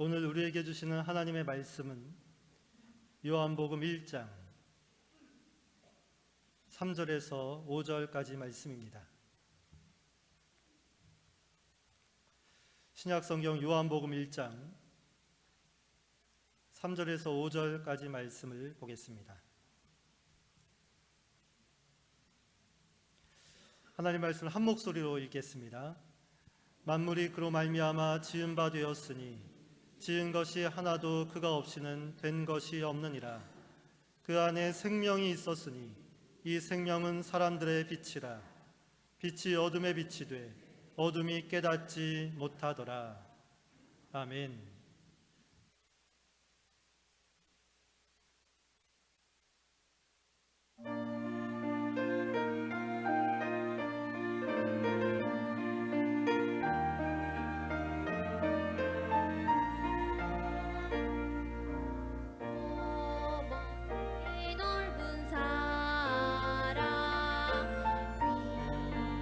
오늘 우리에게 주시는 하나님의 말씀은 요한복음 1장 3절에서 5절까지 말씀입니다. 신약성경 요한복음 1장 3절에서 5절까지 말씀을 보겠습니다. 하나님 말씀을 한 목소리로 읽겠습니다. 만물이 그로 말미암아 지은 바 되었으니 지은 것이 하나도 그가 없이는 된 것이 없느니라. 그 안에 생명이 있었으니 이 생명은 사람들의 빛이라. 빛이 어둠에 빛이 돼 어둠이 깨닫지 못하더라. 아멘. 이 넓은 사랑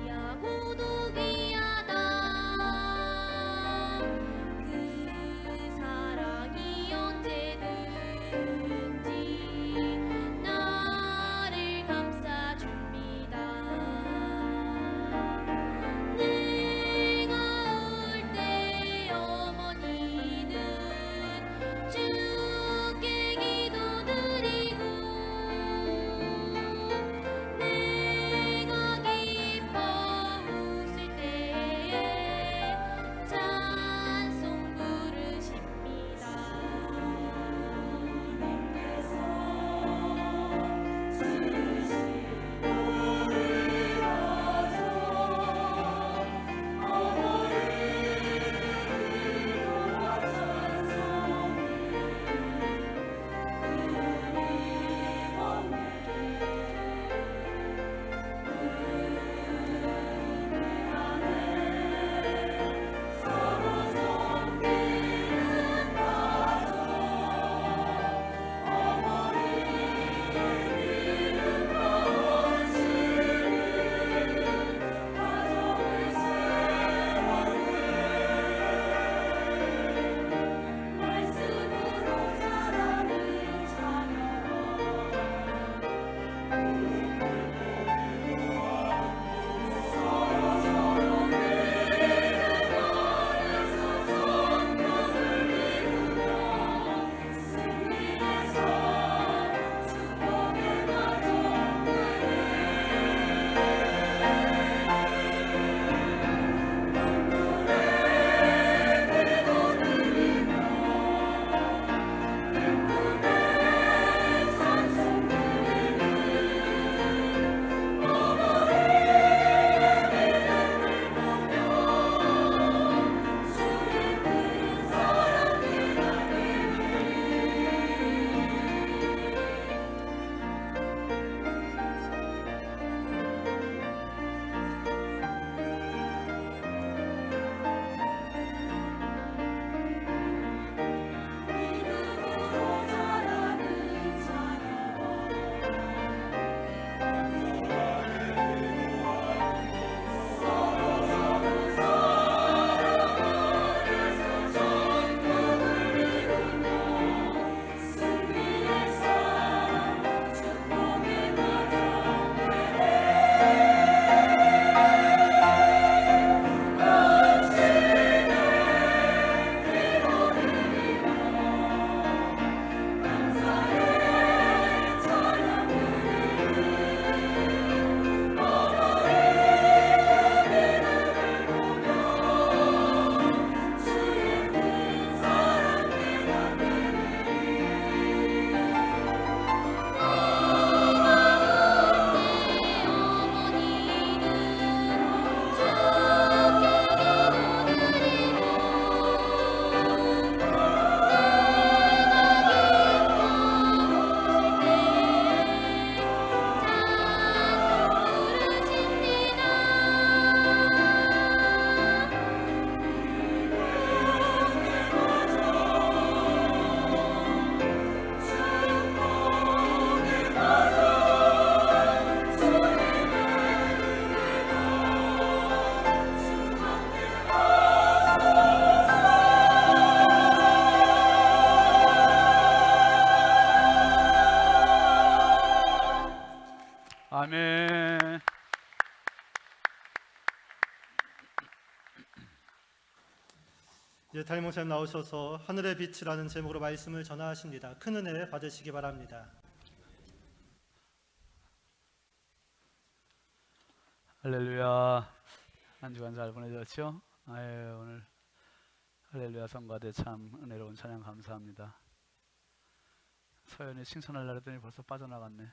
귀하고도 귀하다. 그 이제 담임 목사님 나오셔서 하늘의 빛이라는 제목으로 말씀을 전하십니다. 큰 은혜 받으시기 바랍니다. 할렐루야. 한 주간 잘 보내셨죠? 아유, 오늘 할렐루야 성가대 참 은혜로운 찬양 감사합니다. 서연이 칭찬하려고 했더니 벌써 빠져나갔네.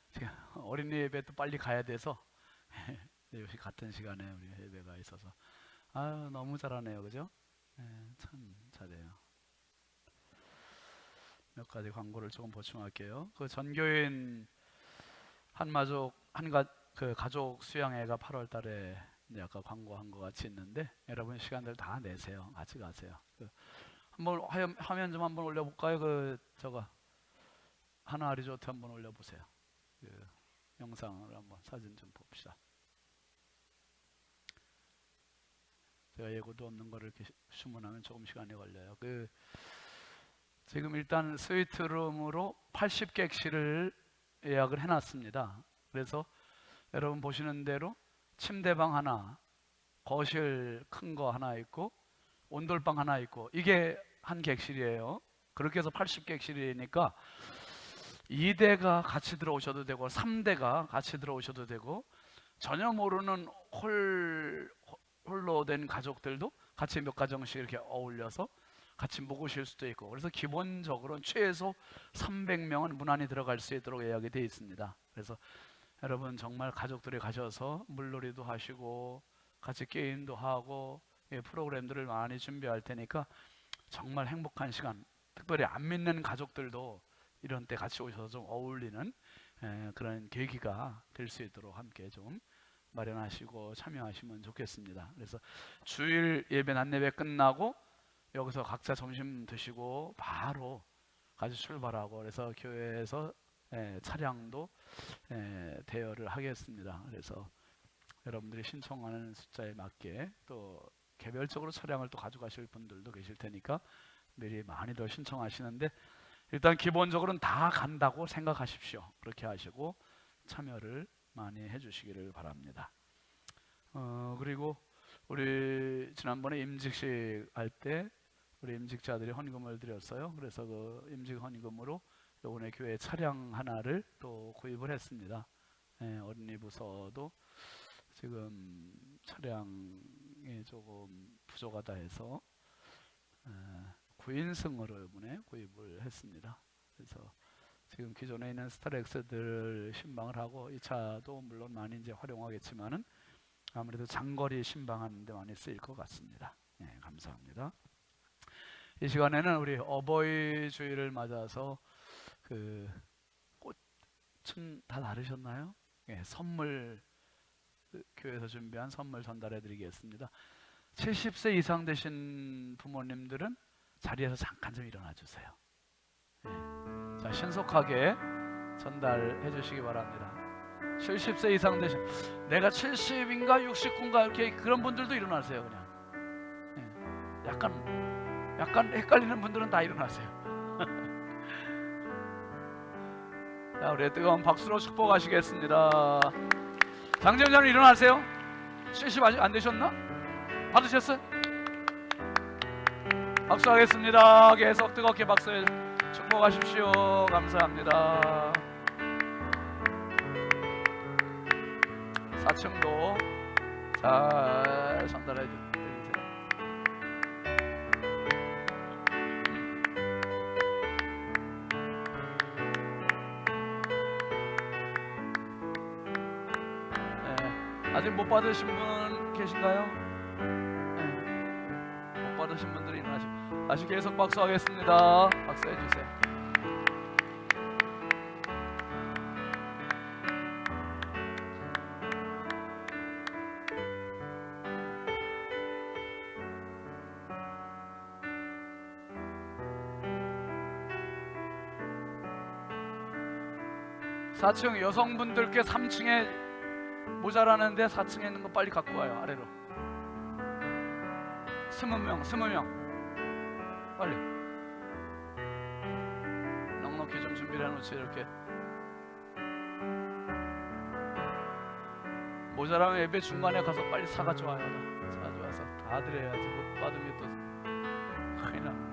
지금 어린이 예배 또 빨리 가야 돼서 역시 같은 시간에 우리 예배가 있어서 아유, 너무 잘하네요, 그죠? 참 잘해요. 몇 가지 광고를 조금 보충할게요. 그 전교인 한마족 그 가족 수양회가 8월달에 이제 아까 광고한 것 같이 있는데 여러분 시간들 다 내세요. 같이 가세요. 한번 화면 좀 한번 올려볼까요? 그 저거 하나 리조트 한번 올려보세요. 그 영상을 한번 사진 좀 봅시다. 제가 예고도 없는 거를 이렇게 주문하면 조금 시간이 걸려요. 그 지금 일단 스위트룸으로 80객실을 예약을 해놨습니다. 그래서 여러분 보시는 대로 침대방 하나, 거실 큰 거 하나 있고 온돌방 하나 있고 이게 한 객실이에요. 그렇게 해서 80객실이니까 2대가 같이 들어오셔도 되고 3대가 같이 들어오셔도 되고 전혀 모르는 홀로 된 가족들도 같이 몇 가정씩 이렇게 어울려서 같이 묵으실 수도 있고 그래서 기본적으로 최소 300명은 무난히 들어갈 수 있도록 예약이 되어 있습니다. 그래서 여러분 정말 가족들이 가셔서 물놀이도 하시고 같이 게임도 하고 프로그램들을 많이 준비할 테니까 정말 행복한 시간, 특별히 안 믿는 가족들도 이런 때 같이 오셔서 좀 어울리는 그런 계기가 될 수 있도록 함께 좀 마련하시고 참여하시면 좋겠습니다. 그래서 주일 예배 낮 예배 끝나고 여기서 각자 점심 드시고 바로 같이 출발하고 그래서 교회에서 차량도 대여를 하겠습니다. 그래서 여러분들이 신청하는 숫자에 맞게 또 개별적으로 차량을 또 가져가실 분들도 계실 테니까 미리 많이 더 신청하시는데 일단 기본적으로는 다 간다고 생각하십시오. 그렇게 하시고 참여를 많이 해주시기를 바랍니다. 그리고 우리 지난번에 임직식 할 때 우리 임직자들이 헌금을 드렸어요. 그래서 그 임직 헌금으로 이번에 교회 차량 하나를 또 구입을 했습니다. 어린이 부서도 지금 차량이 조금 부족하다 해서 9인승으로 이번에 구입을 했습니다. 그래서 지금 기존에 있는 스타렉스들 신방을 하고 이 차도 물론 많이 이제 활용하겠지만은 아무래도 장거리 신방하는 데 많이 쓰일 것 같습니다. 감사합니다. 이 시간에는 우리 어버이 주일을 맞아서 그 꽃은 다 나르셨나요? 선물 교회에서 준비한 선물 전달해 드리겠습니다. 70세 이상 되신 부모님들은 자리에서 잠깐 좀 일어나 주세요. 자, 신속하게 전달해 주시기 바랍니다. 70세 이상 되신 내가 70인가 69인가 이렇게 그런 분들도 일어나세요. 그냥 약간 헷갈리는 분들은 다 일어나세요. 자, 우리 뜨거운 박수로 축복하시겠습니다. 장점자님 일어나세요. 70 아직 안 되셨나? 받으셨어요? 박수하겠습니다. 계속 뜨겁게 박수해 축복하십시오. 감사합니다. 4층도 잘 전달해 주세요. 아직 못 받으신 분 계신가요? 못 받으신 분들이 일어나시고 다시 계속 박수하겠습니다. 박수해 주세요. (4층) 여성분들께 3층에 모자라는데 4층에 있는 거 빨리 갖고 와요. 아래로 20명 빨리 넉넉히 좀 준비를 해놓지. 이렇게 모자라면 예배 중간에 가서 빨리 사가지고 와요. 사가지고 와서 아들 해야지. 못 받으면 또 큰일 나.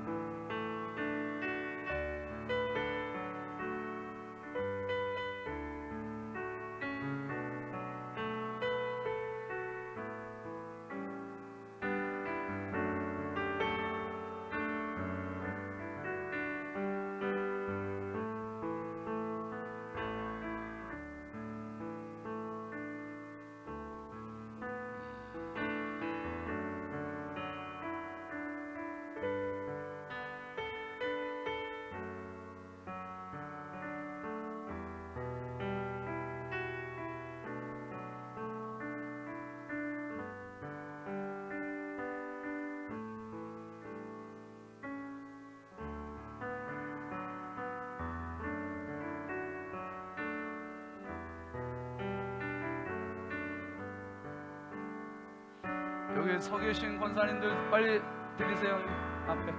여기 서 계신 권사님들 빨리 드리세요. 여기 앞에.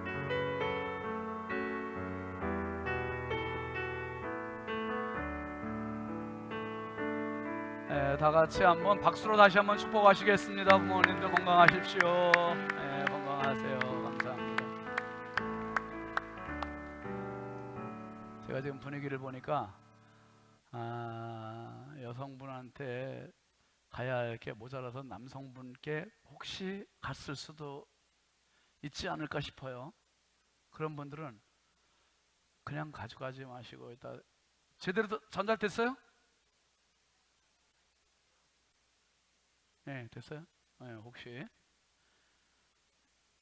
네, 다 같이 한번 박수로 다시 한번 축복하시겠습니다. 부모님들 건강하십시오. 네, 건강하세요. 감사합니다. 제가 지금 분위기를 보니까 여성분한테 가야 할 게 모자라서 남성분께 혹시 갔을 수도 있지 않을까 싶어요. 그런 분들은 그냥 가져가지 마시고 일단 제대로 전달됐어요? 네, 됐어요? 네, 혹시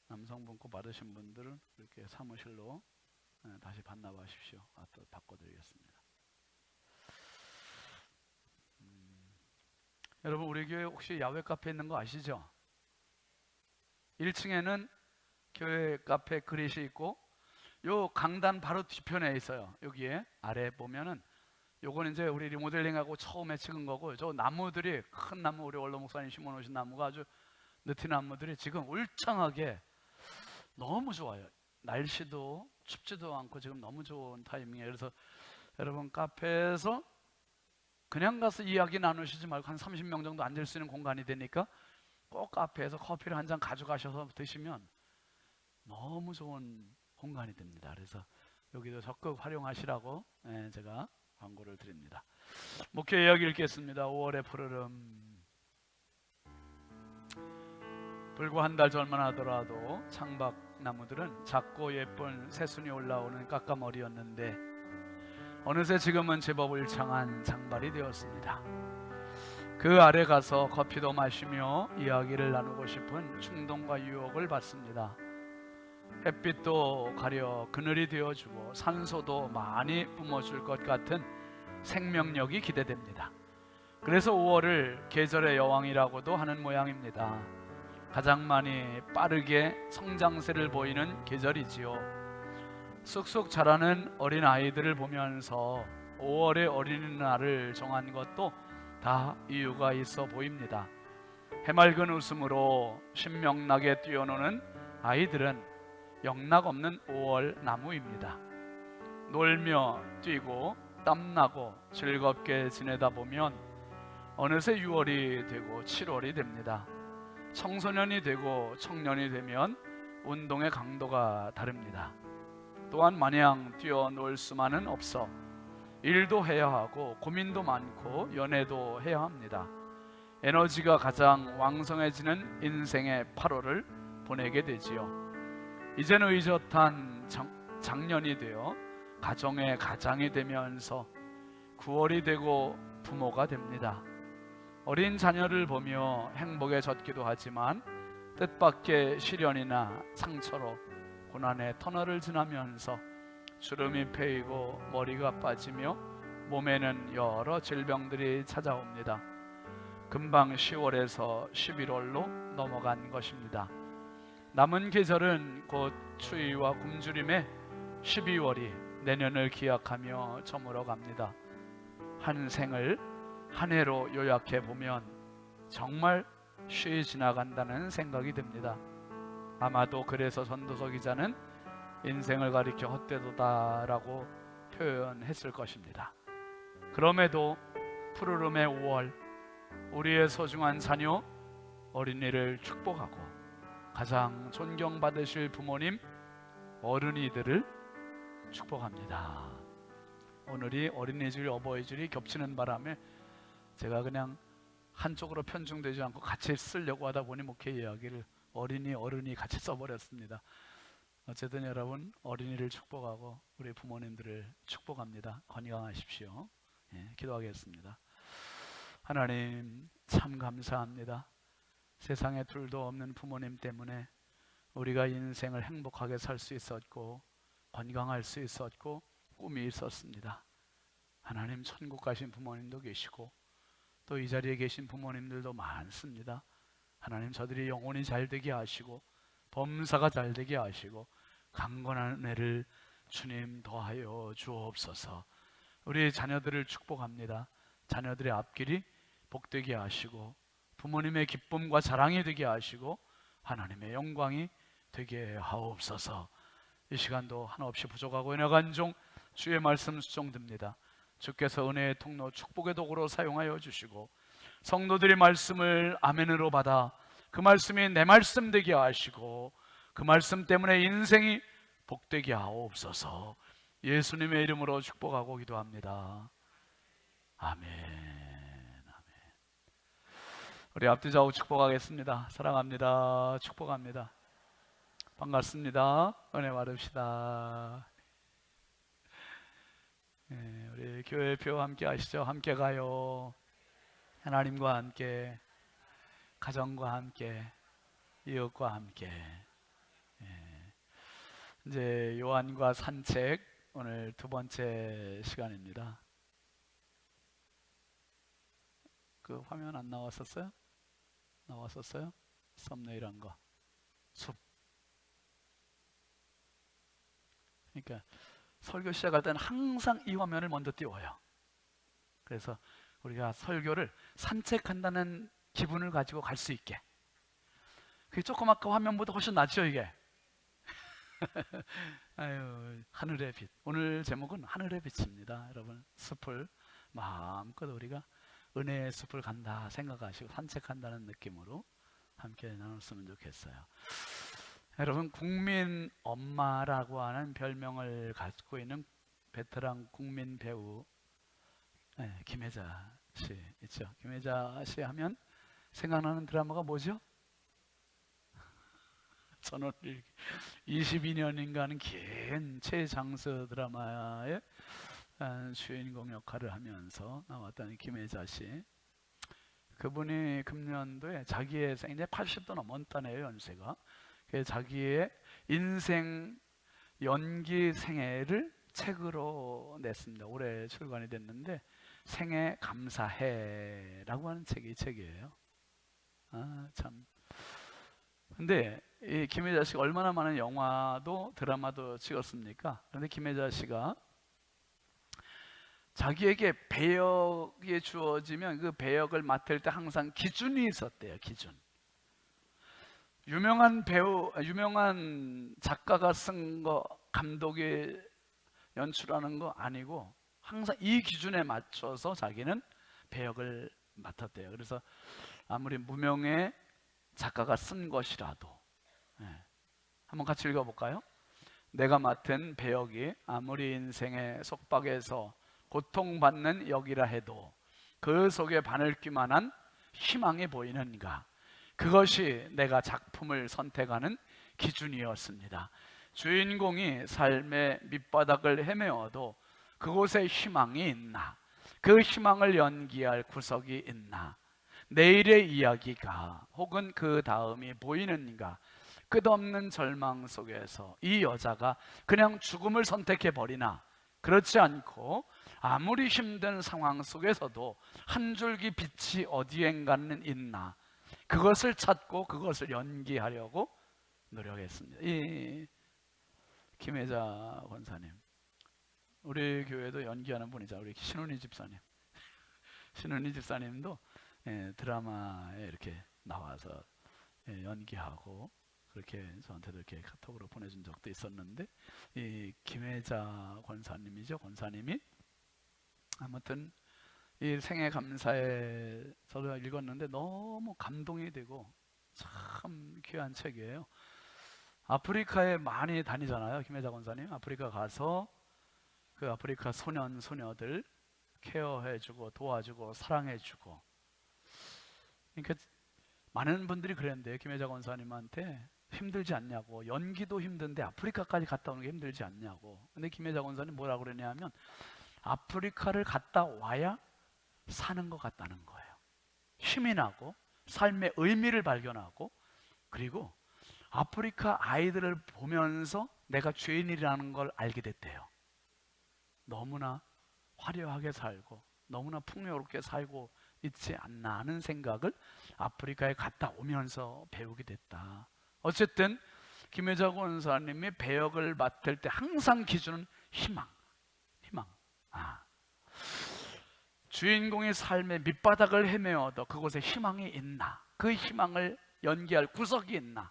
남성분 거 받으신 분들은 이렇게 사무실로 다시 반납하십시오. 또 바꿔드리겠습니다. 여러분, 우리 교회 혹시 야외 카페 있는 거 아시죠? 1층에는 교회 카페 그릇이 있고 요 강단 바로 뒤편에 있어요. 여기에 아래 보면은 요건 이제 우리 리모델링하고 처음에 찍은 거고, 저 나무들이 큰 나무, 우리 원로 목사님 심어 놓으신 나무가 아주 느티 나무들이 지금 울창하게 너무 좋아요. 날씨도 춥지도 않고 지금 너무 좋은 타이밍이에요. 그래서 여러분 카페에서 그냥 가서 이야기 나누시지 말고 한 30명 정도 앉을 수 있는 공간이 되니까 꼭 카페에서 커피를 한 잔 가져가셔서 드시면 너무 좋은 공간이 됩니다. 그래서 여기도 적극 활용하시라고 제가 광고를 드립니다. 목회 이야기 읽겠습니다. 5월의 푸르름. 불과 한 달 전만 하더라도 창박나무들은 작고 예쁜 새순이 올라오는 깎아머리였는데 어느새 지금은 제법 울창한 장발이 되었습니다. 그 아래 가서 커피도 마시며 이야기를 나누고 싶은 충동과 유혹을 받습니다. 햇빛도 가려 그늘이 되어주고 산소도 많이 뿜어줄 것 같은 생명력이 기대됩니다. 그래서 5월을 계절의 여왕이라고도 하는 모양입니다. 가장 많이 빠르게 성장세를 보이는 계절이지요. 쑥쑥 자라는 어린 아이들을 보면서 5월의 어린이날을 정한 것도 다 이유가 있어 보입니다. 해맑은 웃음으로 신명나게 뛰어노는 아이들은 영락없는 5월 나무입니다. 놀며 뛰고 땀나고 즐겁게 지내다 보면 어느새 6월이 되고 7월이 됩니다. 청소년이 되고 청년이 되면 운동의 강도가 다릅니다. 또한 마냥 뛰어놀 수만은 없어 일도 해야 하고 고민도 많고 연애도 해야 합니다. 에너지가 가장 왕성해지는 인생의 8월을 보내게 되지요. 이젠 의젓한 장년이 되어 가정의 가장이 되면서 9월이 되고 부모가 됩니다. 어린 자녀를 보며 행복에 젖기도 하지만 뜻밖의 시련이나 상처로 고난의 터널을 지나면서 주름이 패이고 머리가 빠지며 몸에는 여러 질병들이 찾아옵니다. 금방 10월에서 11월로 넘어간 것입니다. 남은 계절은 곧 추위와 굶주림의 12월이 내년을 기약하며 저물어 갑니다. 한 생을 한 해로 요약해 보면 정말 쉬이 지나간다는 생각이 듭니다. 아마도 그래서 전도서 기자는 인생을 가리켜 헛되도다라고 표현했을 것입니다. 그럼에도 푸르름의 5월, 우리의 소중한 자녀 어린이를 축복하고 가장 존경받으실 부모님, 어른이들을 축복합니다. 오늘이 어린이주일, 어버이주일이 겹치는 바람에 제가 그냥 한쪽으로 편중되지 않고 같이 쓰려고 하다 보니 목회 이야기를 어린이, 어른이 같이 써버렸습니다. 어쨌든 여러분, 어린이를 축복하고 우리 부모님들을 축복합니다. 건강하십시오. 기도하겠습니다. 하나님, 참 감사합니다. 세상에 둘도 없는 부모님 때문에 우리가 인생을 행복하게 살 수 있었고 건강할 수 있었고 꿈이 있었습니다. 하나님, 천국 가신 부모님도 계시고 또 이 자리에 계신 부모님들도 많습니다. 하나님, 저들이 영혼이 잘 되게 하시고 범사가 잘 되게 하시고 강건한 은혜를 주님 더하여 주옵소서. 우리 자녀들을 축복합니다. 자녀들의 앞길이 복되게 하시고 부모님의 기쁨과 자랑이 되게 하시고 하나님의 영광이 되게 하옵소서. 이 시간도 한없이 부족하고 연약한 종 주의 말씀 수정됩니다. 주께서 은혜의 통로, 축복의 도구로 사용하여 주시고 성도들의 말씀을 아멘으로 받아 그 말씀이 내 말씀 되게 하시고 그 말씀 때문에 인생이 복되게 하옵소서. 예수님의 이름으로 축복하고 기도합니다. 아멘. 우리 앞뒤 좌우 축복하겠습니다. 사랑합니다. 축복합니다. 반갑습니다. 은혜 받읍시다. 우리 교회표 함께 하시죠. 함께 가요. 하나님과 함께, 가정과 함께, 이웃과 함께. 이제 요한과 산책, 오늘 두 번째 시간입니다. 그 화면 안 나왔었어요? 나왔었어요? 썸네일한 거. 숲. 그러니까 설교 시작할 때는 항상 이 화면을 먼저 띄워요. 그래서 우리가 설교를 산책한다는 기분을 가지고 갈 수 있게. 그게 조금 아까 화면보다 훨씬 낫죠, 이게. 아유, 하늘의 빛. 오늘 제목은 하늘의 빛입니다. 여러분, 숲을 마음껏 우리가 은혜의 숲을 간다 생각하시고 산책한다는 느낌으로 함께 나눴으면 좋겠어요. 여러분, 국민 엄마라고 하는 별명을 갖고 있는 베테랑 국민 배우 김혜자 씨 있죠. 김혜자 씨 하면 생각나는 드라마가 뭐죠? 저는 22년인가 하는 긴 최장수 드라마의 주인공 역할을 하면서 나왔던 김혜자 씨. 그분이 금년도에 자기의 이제 80도 넘었다네요, 연세가. 자기의 인생 연기 생애를 책으로 냈습니다. 올해 출간이 됐는데 생애 감사해라고 하는 책이 이 책이에요. 아, 참. 근데 이 김혜자 씨가 얼마나 많은 영화도 드라마도 찍었습니까? 그런데 김혜자 씨가 자기에게 배역이 주어지면 그 배역을 맡을 때 항상 기준이 있었대요. 기준. 유명한 배우, 유명한 작가가 쓴 거, 감독이 연출하는 거 아니고 항상 이 기준에 맞춰서 자기는 배역을 맡았대요. 그래서 아무리 무명의 작가가 쓴 것이라도 한번 같이 읽어볼까요? 내가 맡은 배역이 아무리 인생의 속박에서 고통받는 역이라 해도 그 속에 바늘귀 만한 희망이 보이는가? 그것이 내가 작품을 선택하는 기준이었습니다. 주인공이 삶의 밑바닥을 헤매어도 그곳에 희망이 있나? 그 희망을 연기할 구석이 있나? 내일의 이야기가 혹은 그 다음이 보이는가? 끝없는 절망 속에서 이 여자가 그냥 죽음을 선택해 버리나? 그렇지 않고 아무리 힘든 상황 속에서도 한 줄기 빛이 어디엔가는 있나? 그것을 찾고 그것을 연기하려고 노력했습니다. 이 김혜자 권사님, 우리 교회도 연기하는 분이죠. 우리 신은희 집사님. 신은희 집사님도 드라마에 이렇게 나와서 연기하고 그렇게 저한테도 이렇게 카톡으로 보내준 적도 있었는데, 이 김혜자 권사님이죠. 권사님이 아무튼 이 생애 감사에 저도 읽었는데 너무 감동이 되고 참 귀한 책이에요. 아프리카에 많이 다니잖아요. 김혜자 권사님 아프리카 가서 그 아프리카 소년 소녀들 케어해주고 도와주고 사랑해주고. 그러니까 많은 분들이 그랬는데 김혜자 권사님한테 힘들지 않냐고, 연기도 힘든데 아프리카까지 갔다 오는 게 힘들지 않냐고. 근데 김혜자 권사님 뭐라고 그러냐면 아프리카를 갔다 와야 사는 것 같다는 거예요. 힘이 나고 삶의 의미를 발견하고, 그리고 아프리카 아이들을 보면서 내가 죄인이라는 걸 알게 됐대요. 너무나 화려하게 살고 너무나 풍요롭게 살고 있지 않나 하는 생각을 아프리카에 갔다 오면서 배우게 됐다. 어쨌든 김혜자 권사님이 배역을 맡을 때 항상 기준은 희망. 주인공의 삶의 밑바닥을 헤매어도 그곳에 희망이 있나, 그 희망을 연기할 구석이 있나,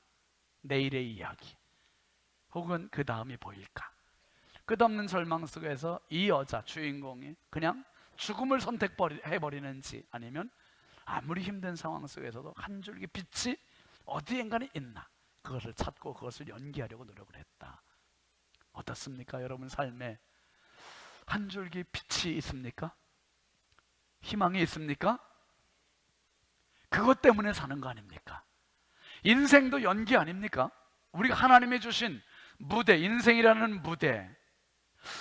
내일의 이야기 혹은 그 다음이 보일까. 끝없는 절망 속에서 이 여자 주인공이 그냥 죽음을 선택해버리는지, 아니면 아무리 힘든 상황 속에서도 한 줄기 빛이 어디엔가는 있나, 그것을 찾고 그것을 연기하려고 노력을 했다. 어떻습니까? 여러분 삶에 한 줄기 빛이 있습니까? 희망이 있습니까? 그것 때문에 사는 거 아닙니까? 인생도 연기 아닙니까? 우리가 하나님이 주신 무대, 인생이라는 무대,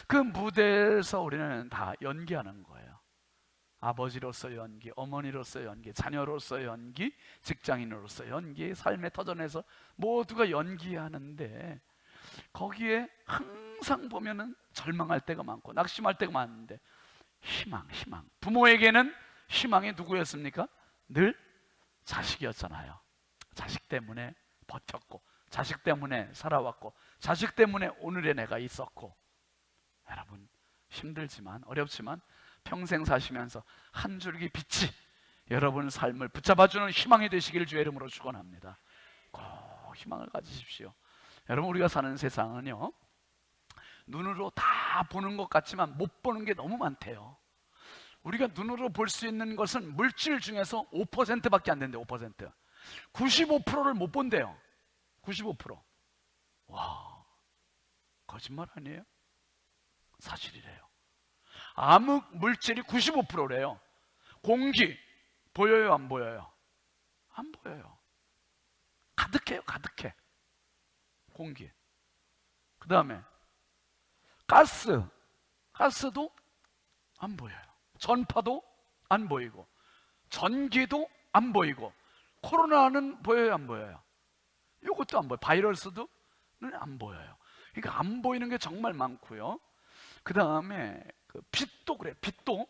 그 무대에서 우리는 다 연기하는 거예요. 아버지로서 연기, 어머니로서 연기, 자녀로서 연기, 직장인으로서 연기, 삶의 터전에서 모두가 연기하는데, 거기에 항상 보면은 절망할 때가 많고 낙심할 때가 많은데 희망. 부모에게는 희망이 누구였습니까? 늘 자식이었잖아요. 자식 때문에 버텼고, 자식 때문에 살아왔고, 자식 때문에 오늘의 내가 있었고. 여러분 힘들지만 어렵지만 평생 사시면서 한 줄기 빛이 여러분 삶을 붙잡아주는 희망이 되시길 주의 이름으로 축원합니다. 꼭 희망을 가지십시오. 여러분 우리가 사는 세상은요, 눈으로 다 보는 것 같지만 못 보는 게 너무 많대요. 우리가 눈으로 볼 수 있는 것은 물질 중에서 5%밖에 안 된대요. 5%. 95%를 못 본대요. 95%. 와, 거짓말 아니에요? 사실이래요. 암흑 물질이 95%래요. 공기 보여요, 안 보여요? 안 보여요. 가득해요, 가득해. 공기. 그 다음에 가스도 안 보여요. 전파도 안 보이고, 전기도 안 보이고, 코로나는 보여요, 안 보여요? 이것도 안 보여요. 바이러스도 안 보여요. 그러니까 안 보이는 게 정말 많고요. 그 다음에 그 빛도 그래. 빛도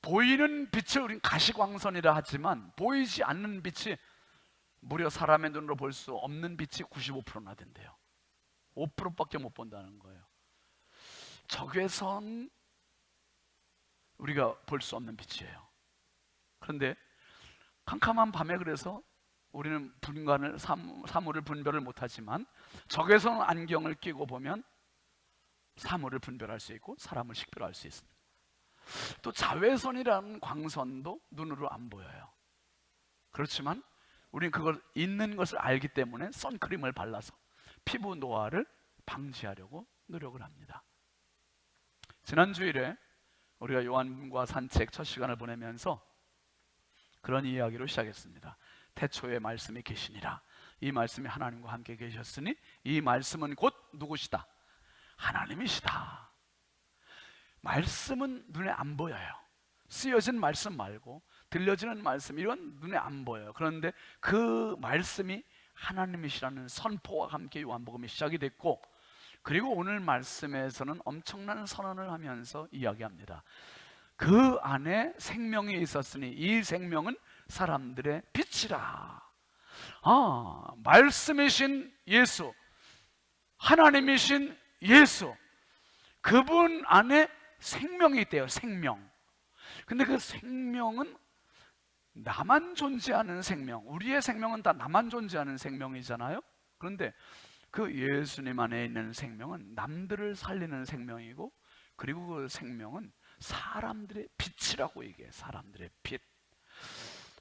보이는 빛을 우린 가시광선이라 하지만 보이지 않는 빛이 무려 사람의 눈으로 볼 수 없는 빛이 95%나 된대요. 5%밖에 못 본다는 거예요. 적외선 우리가 볼 수 없는 빛이에요. 그런데 캄캄한 밤에 그래서 우리는 분간을 사물을 분별을 못하지만 적외선 안경을 끼고 보면 사물을 분별할 수 있고 사람을 식별할 수 있습니다. 또 자외선이라는 광선도 눈으로 안 보여요. 그렇지만 우리는 그걸 있는 것을 알기 때문에 선크림을 발라서 피부 노화를 방지하려고 노력을 합니다. 지난 주일에 우리가 요한과 산책 첫 시간을 보내면서 그런 이야기로 시작했습니다. 태초에 말씀이 계시니라. 이 말씀이 하나님과 함께 계셨으니 이 말씀은 곧 누구시다? 하나님이시다. 말씀은 눈에 안 보여요. 쓰여진 말씀 말고 들려지는 말씀, 이건 눈에 안 보여요. 그런데 그 말씀이 하나님이시라는 선포와 함께 요한복음이 시작이 됐고, 그리고 오늘 말씀에서는 엄청난 선언을 하면서 이야기합니다. 그 안에 생명이 있었으니 이 생명은 사람들의 빛이라. 말씀이신 예수, 하나님이신 예수, 그분 안에 생명이 있대요. 생명. 근데 그 생명은 나만 존재하는 생명, 우리의 생명은 다 나만 존재하는 생명이잖아요. 그런데 그 예수님 안에 있는 생명은 남들을 살리는 생명이고, 그리고 그 생명은 사람들의 빛이라고 얘기해요. 사람들의 빛.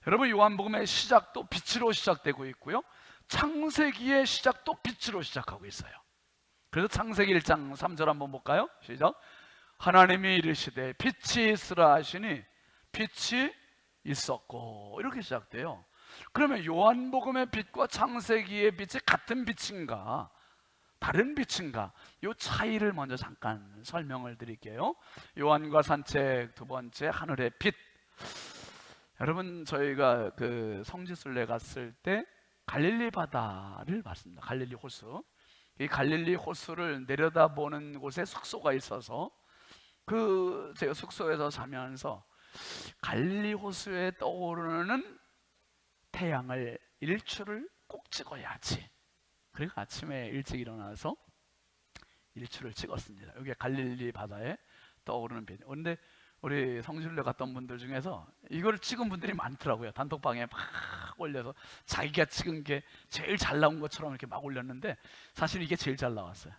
여러분, 요한복음의 시작도 빛으로 시작되고 있고요, 창세기의 시작도 빛으로 시작하고 있어요. 그래서 창세기 1장 3절 한번 볼까요? 시작. 하나님이 이르시되 빛이 있으라 하시니 빛이 있었고, 이렇게 시작돼요. 그러면 요한복음의 빛과 창세기의 빛이 같은 빛인가 다른 빛인가, 이 차이를 먼저 잠깐 설명을 드릴게요. 요한과 산책 두 번째, 하늘의 빛. 여러분, 저희가 그 성지순례 갔을 때 갈릴리 바다를 봤습니다. 갈릴리 호수. 이 갈릴리 호수를 내려다보는 곳에 숙소가 있어서 그 제가 숙소에서 자면서 갈릴리 호수에 떠오르는 태양을, 일출을 꼭 찍어야지. 그리고 아침에 일찍 일어나서 일출을 찍었습니다. 여기 갈릴리 바다에 떠오르는 빛. 그런데 우리 성지순례 갔던 분들 중에서 이걸 찍은 분들이 많더라고요. 단톡방에 막 올려서 자기가 찍은 게 제일 잘 나온 것처럼 이렇게 막 올렸는데 사실 이게 제일 잘 나왔어요.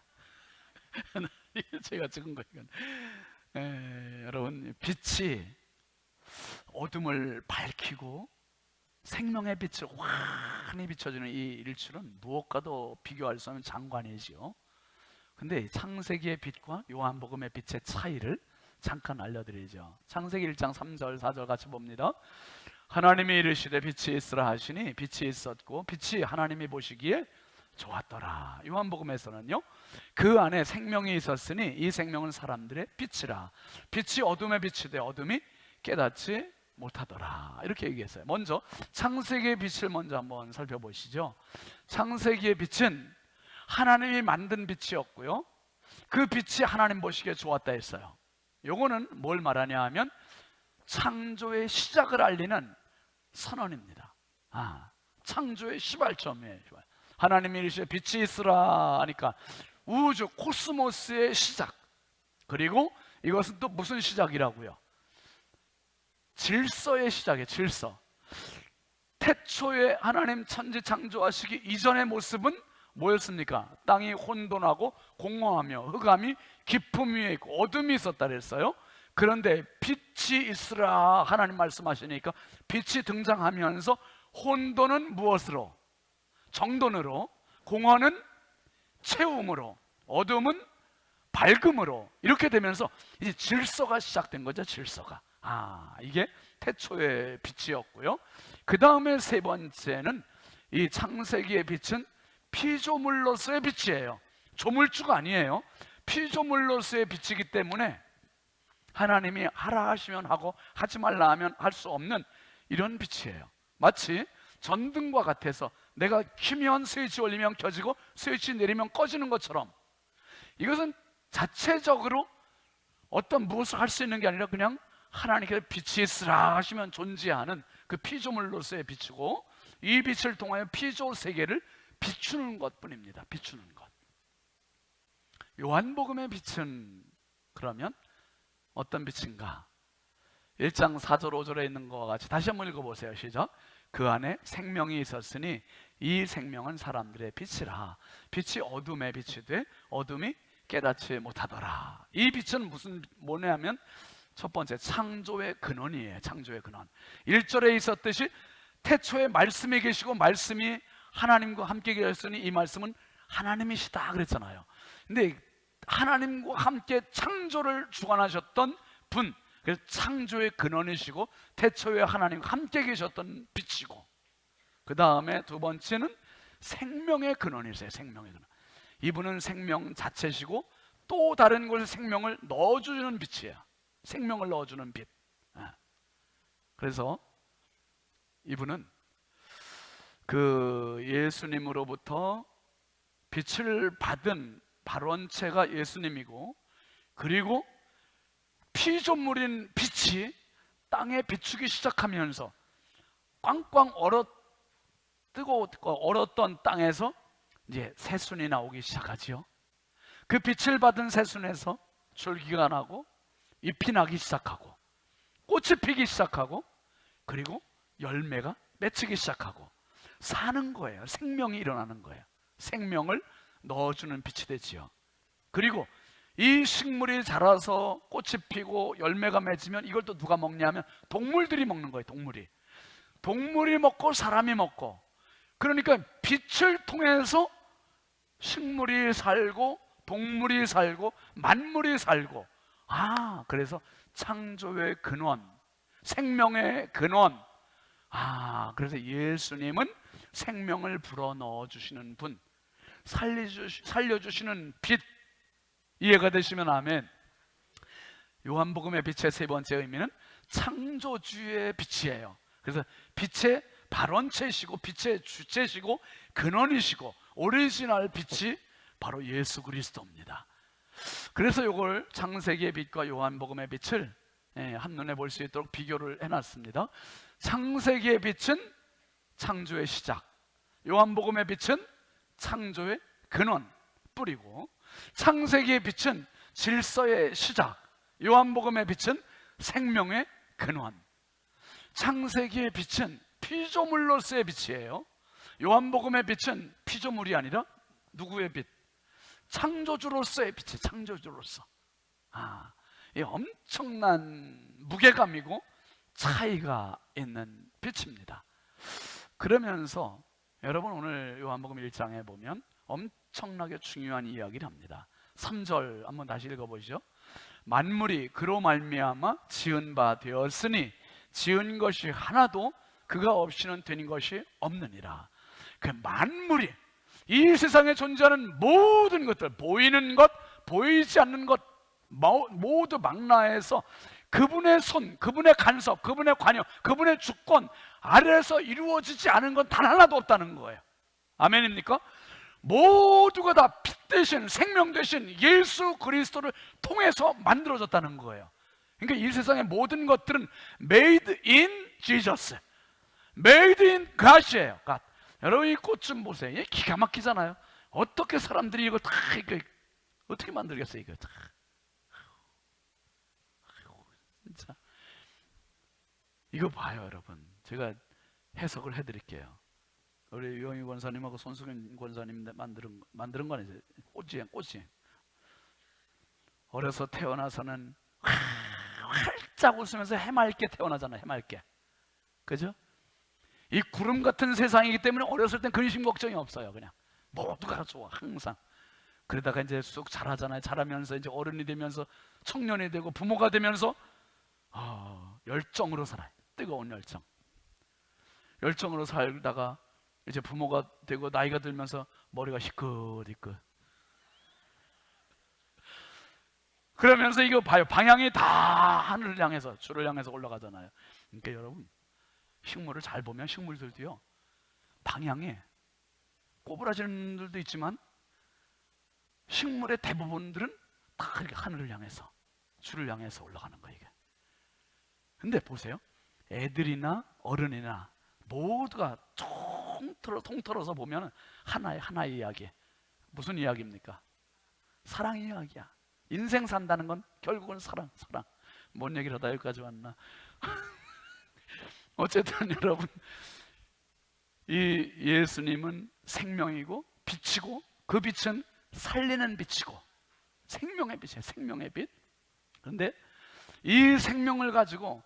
이게 제가 찍은 거니까. 여러분, 빛이 어둠을 밝히고 생명의 빛을 환히 비춰주는 이 일출은 무엇과도 비교할 수 없는 장관이지요. 근데 창세기의 빛과 요한복음의 빛의 차이를 잠깐 알려드리죠. 창세기 1장 3절 4절 같이 봅니다. 하나님이 이르시되 빛이 있으라 하시니 빛이 있었고 빛이 하나님이 보시기에 좋았더라. 요한복음에서는요, 그 안에 생명이 있었으니 이 생명은 사람들의 빛이라. 빛이 어둠에 비치되 어둠이 깨닫지 못하더라. 이렇게 얘기했어요. 먼저 창세기의 빛을 먼저 한번 살펴보시죠. 창세기의 빛은 하나님이 만든 빛이었고요, 그 빛이 하나님 보시기에 좋았다 했어요. 요거는 뭘 말하냐 하면 창조의 시작을 알리는 선언입니다. 창조의 시발점이에요. 하나님이 이르시되 빛이 있으라 하니까 우주 코스모스의 시작, 그리고 이것은 또 무슨 시작이라고요? 질서의 시작이에요. 질서. 태초에 하나님 천지 창조하시기 이전의 모습은 뭐였습니까? 땅이 혼돈하고 공허하며 흑암이 깊음 위에 있고 어둠이 있었다 그랬어요. 그런데 빛이 있으라 하나님 말씀하시니까 빛이 등장하면서 혼돈은 무엇으로? 정돈으로, 공허는 채움으로, 어둠은 밝음으로, 이렇게 되면서 이제 질서가 시작된 거죠. 질서가. 이게 태초의 빛이었고요. 그 다음에 세 번째는 이 창세기의 빛은 피조물로서의 빛이에요. 조물주가 아니에요. 피조물로서의 빛이기 때문에 하나님이 하라 하시면 하고 하지 말라 하면 할 수 없는 이런 빛이에요. 마치 전등과 같아서 내가 키면 스위치 올리면 켜지고 스위치 내리면 꺼지는 것처럼, 이것은 자체적으로 어떤 무엇을 할 수 있는 게 아니라 그냥 하나님께서 빛이 있으라 하시면 존재하는 그 피조물로서의 빛이고, 이 빛을 통하여 피조 세계를 비추는 것뿐입니다. 비추는 것. 요한복음의 빛은 그러면 어떤 빛인가? 1장 4절 5절에 있는 것과 같이 다시 한번 읽어보세요. 시작. 그 안에 생명이 있었으니 이 생명은 사람들의 빛이라. 빛이 어둠에 빛이 돼 어둠이 깨닫지 못하더라. 이 빛은 뭐냐면 첫 번째, 창조의 근원이에요. 창조의 근원. 1절에 있었듯이 태초에 말씀이 계시고 말씀이 하나님과 함께 계셨으니 이 말씀은 하나님이시다 그랬잖아요. 근데 하나님과 함께 창조를 주관하셨던 분, 그래서 창조의 근원이시고 태초에 하나님과 함께 계셨던 빛이고, 그 다음에 두 번째는 생명의 근원이세요. 생명의 근원. 이분은 생명 자체시고 또 다른 곳에 생명을 넣어주는 빛이에요. 생명을 넣어주는 빛. 그래서 이분은 그 예수님으로부터 빛을 받은 발원체가 예수님이고, 그리고 피조물인 빛이 땅에 비추기 시작하면서 꽝꽝 얼었던 땅에서 이제 새순이 나오기 시작하지요. 그 빛을 받은 새순에서 줄기가 나고 잎이 나기 시작하고 꽃이 피기 시작하고 그리고 열매가 맺히기 시작하고 사는 거예요. 생명이 일어나는 거예요. 생명을 넣어주는 빛이 되지요. 그리고 이 식물이 자라서 꽃이 피고 열매가 맺으면 이걸 또 누가 먹냐면 동물들이 먹는 거예요. 동물이. 동물이 먹고 사람이 먹고, 그러니까 빛을 통해서 식물이 살고 동물이 살고 만물이 살고, 그래서 창조의 근원, 생명의 근원. 그래서 예수님은 생명을 불어넣어 주시는 분, 살려주시는 빛. 이해가 되시면 아멘. 요한복음의 빛의 세 번째 의미는 창조주의 빛이에요. 그래서 빛의 발원체시고 빛의 주체시고 근원이시고 오리지널 빛이 바로 예수 그리스도입니다. 그래서 이걸 창세기의 빛과 요한복음의 빛을 한눈에 볼 수 있도록 비교를 해놨습니다. 창세기의 빛은 창조의 시작, 요한복음의 빛은 창조의 근원, 뿌리고, 창세기의 빛은 질서의 시작, 요한복음의 빛은 생명의 근원. 창세기의 빛은 피조물로서의 빛이에요. 요한복음의 빛은 피조물이 아니라 누구의 빛? 창조주로서의 빛이, 창조주로서. 이 엄청난 무게감이고 차이가 있는 빛입니다. 그러면서 여러분 오늘 요한복음 1장에 보면 엄청나게 중요한 이야기를 합니다. 3절 한번 다시 읽어보시죠. 만물이 그로 말미암아 지은 바 되었으니 지은 것이 하나도 그가 없이는 된 것이 없느니라. 그 만물이, 이 세상에 존재하는 모든 것들, 보이는 것, 보이지 않는 것 모두 망라해서 그분의 손, 그분의 간섭, 그분의 관여, 그분의 주권 아래에서 이루어지지 않은 건 단 하나도 없다는 거예요. 아멘입니까? 모두가 다 빛 대신, 생명 대신 예수 그리스도를 통해서 만들어졌다는 거예요. 그러니까 이 세상의 모든 것들은 made in Jesus, made in God이에요. God. 여러분 이 꽃 좀 보세요. 얘 기가 막히잖아요. 어떻게 사람들이 이거 다 어떻게 만들겠어요? 이거 다. 진짜 이거 봐요, 여러분. 제가 해석을 해드릴게요. 우리 유영희 권사님하고 손수근 권사님 만드는 건 이제 꽃이. 어려서 태어나서는 활짝 웃으면서 해맑게 태어나잖아요. 해맑게, 그죠? 이 구름 같은 세상이기 때문에 어렸을 땐 근심 걱정이 없어요. 그냥 모두가 좋아, 항상. 그러다가 이제 쑥 자라잖아요. 자라면서 이제 어른이 되면서 청년이 되고 부모가 되면서 열정으로 살아요. 뜨거운 열정으로 살다가 이제 부모가 되고 나이가 들면서 머리가 희끗희끗. 그러면서 이거 봐요. 방향이 다 하늘을 향해서, 주를 향해서 올라가잖아요. 그러니까 여러분 식물을 잘 보면 식물들도요, 방향에 꼬부라지는 들도 있지만 식물의 대부분들은 다 이렇게 하늘을 향해서, 주를 향해서 올라가는 거예요. 이게. 근데 보세요. 애들이나 어른이나 모두가 통틀어서 보면 하나의 이야기. 무슨 이야기입니까? 사랑 이야기야. 인생 산다는 건 결국은 사랑. 뭔 얘기를 하다 여기까지 왔나? 어쨌든 여러분, 이 예수님은 생명이고 빛이고, 그 빛은 살리는 빛이고 생명의 빛이에요. 생명의 빛. 그런데 이 생명을 가지고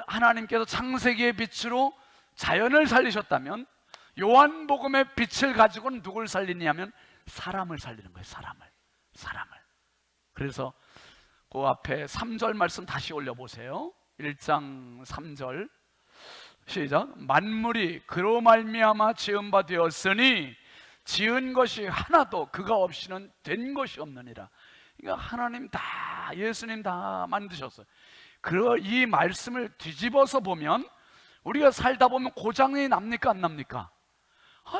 하나님께서 창세기의 빛으로 자연을 살리셨다면, 요한복음의 빛을 가지고는 누굴 살리냐면 사람을 살리는 거예요. 사람을. 그래서 그 앞에 3절 말씀 다시 올려보세요. 1장 3절 시작. 만물이 그로 말미암아 지은 바 되었으니 지은 것이 하나도 그가 없이는 된 것이 없느니라. 그러니까 하나님 다, 예수님 다 만드셨어요. 이 말씀을 뒤집어서 보면 우리가 살다 보면 고장이 납니까 안 납니까?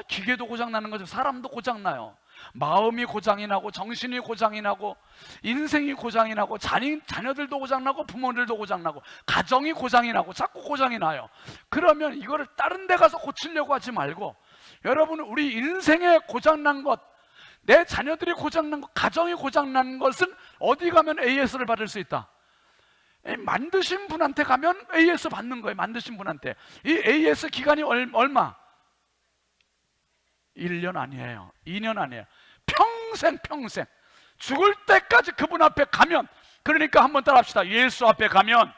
기계도 고장 나는 거죠. 사람도 고장 나요. 마음이 고장이 나고, 정신이 고장이 나고, 인생이 고장이 나고, 자녀들도 고장 나고, 부모들도 고장 나고, 가정이 고장이 나고, 자꾸 고장이 나요. 그러면 이거를 다른 데 가서 고치려고 하지 말고, 여러분 우리 인생에 고장 난 것, 내 자녀들이 고장 난 것, 가정이 고장 난 것은 어디 가면 AS를 받을 수 있다? 만드신 분한테 가면 AS 받는 거예요. 만드신 분한테. 이 AS 기간이 얼마? 1년 아니에요. 2년 아니에요. 평생 죽을 때까지 그분 앞에 가면, 그러니까 한번 따라합시다. 예수 앞에 가면